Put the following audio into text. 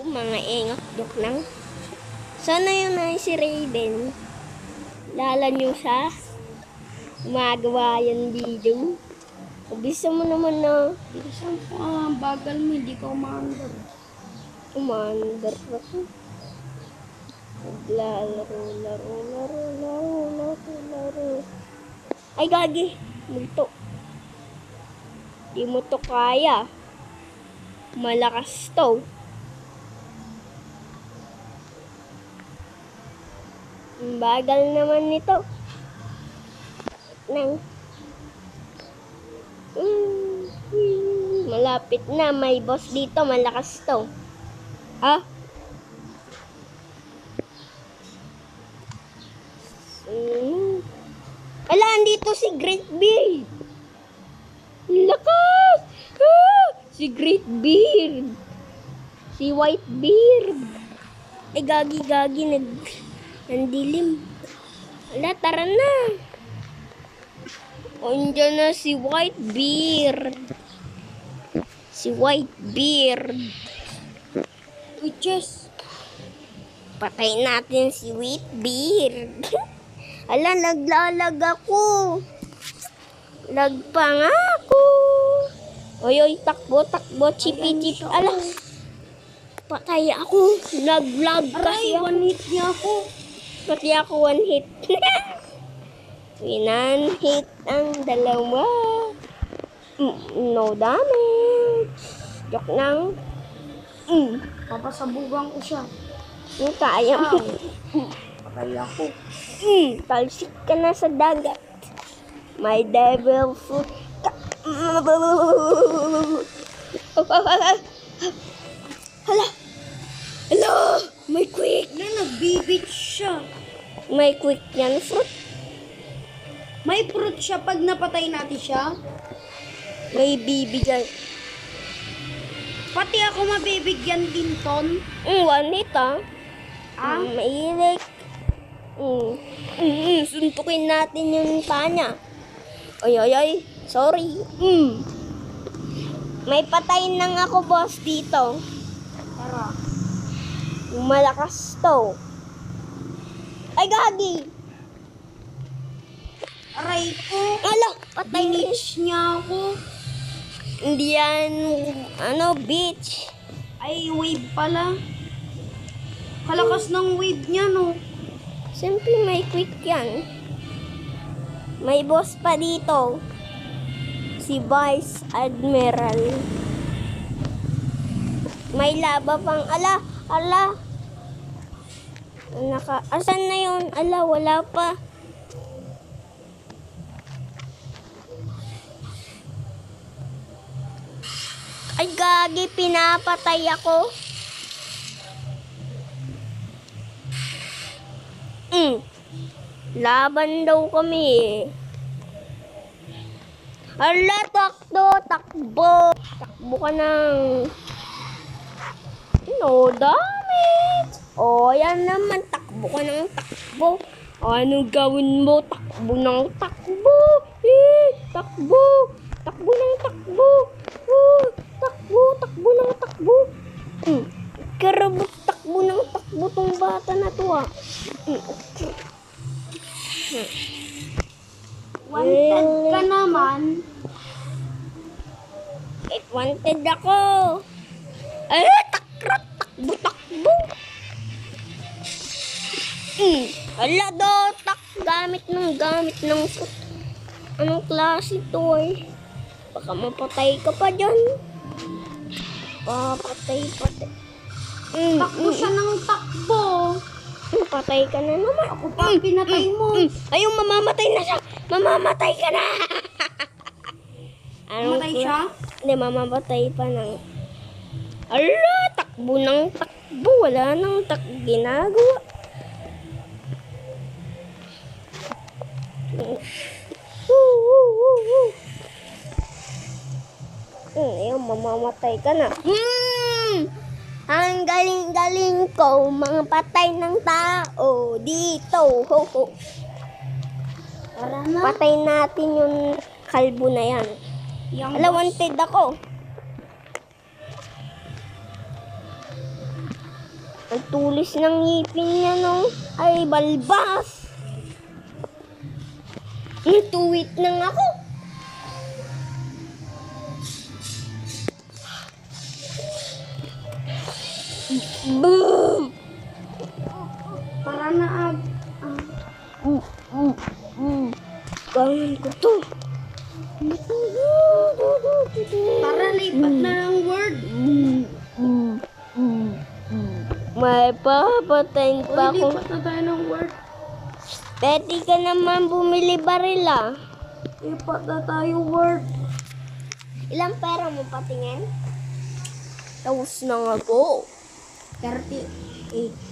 mga engot joke lang. Sana yun ay si Raven. Lala nyo siya. Gumagawa yan video. Bisa mo naman na. Isang bagal mo, hindi ka umandar. Umandar ako. Laro. Ay, gagi. Multo. Di mo to kaya. Malakas to. Ang bagal naman nito. Malapit na. May boss dito. Malakas to. Ah? Ala, andito si Great Beard. Lakas! Ah! Si Great Beard. Si White Beard. Ay, gagi. Nandilim. Ala, tara na. Andiyan na si White Beard. Si White Beard. Witches. Patay natin si White Beard. Ala, naglalag ako. Lag pa nga ako. Oy, takbo. Chipi. Ala, patay ako. Nag-vlog kasi ako. One hit niya ako. Pati ako one hit. Winan-hit ang dalawa. No damage. Joke lang. Papasabugan ko siya. Yung kaya mo. Patay ako. Talsik ka na sa dagat. My devil fruit. Hala! May quick! Nagbibit siya. May quick yan, fruit. May fruit siya pag napatay natin siya. May bibigay. Pati ako mabibigyan din, Ton. One hit, ah. Ah? Mailik. Suntukin natin yung paa niya. Ay. Sorry. May patay nang ako, boss, dito. Tara. Malakas to. Ay, gagi. Aray ko. Ala, patay Binitch niya ako. Hindi yan, bitch. Ay, wave pala. Kalakas ng wave niya, no? Siyempre may quick yan. May boss pa dito. Si Vice Admiral. May laba pang, ala. Asan na yun? Ala, wala pa. Ay, gagi, pinapatay ako. Laban daw kami. Ala, takbo. Takbo ka ng... No damage. Yan naman, takbo ka ng takbo. Anong gawin mo? Takbo ng takbo. Takbo ng takbo. Takbo ng takbo. Karabot, takbo ng takbo tong bata na to, ah. Wanted ka naman. Wanted ako. Ay, takbo. Ala, dotak. Gamit ng foot. Anong klase to, eh? Baka mapatay ka pa dyan. Patay. Takbo siya ng takbo. Patay ka na naman. Ako pa pinatay mo. Ayun, mamamatay na siya. Mamamatay ka na. Matay siya? Hindi, mamamatay pa ng... Ala, takbo ng takbo. Wala nang ginagawa. Ayun, mamamatay ka na. Ang galing-galing ko, mga patay ng tao dito. Tara na. Patay natin yung kalbo na yan. Yung Ala, wanted ako. Ang tulis ng ngipin niya, no? Ay, balbas! Natuwit nang ako. Boom! Para na Ganun ko to. para lipat na ng word. May papatayin pa Uy, ako. lipat na tayo ng word. Pwede ka naman bumili barila. Lipat na tayo word. Ilang pera mo patingin? Tapos na nga po. 38.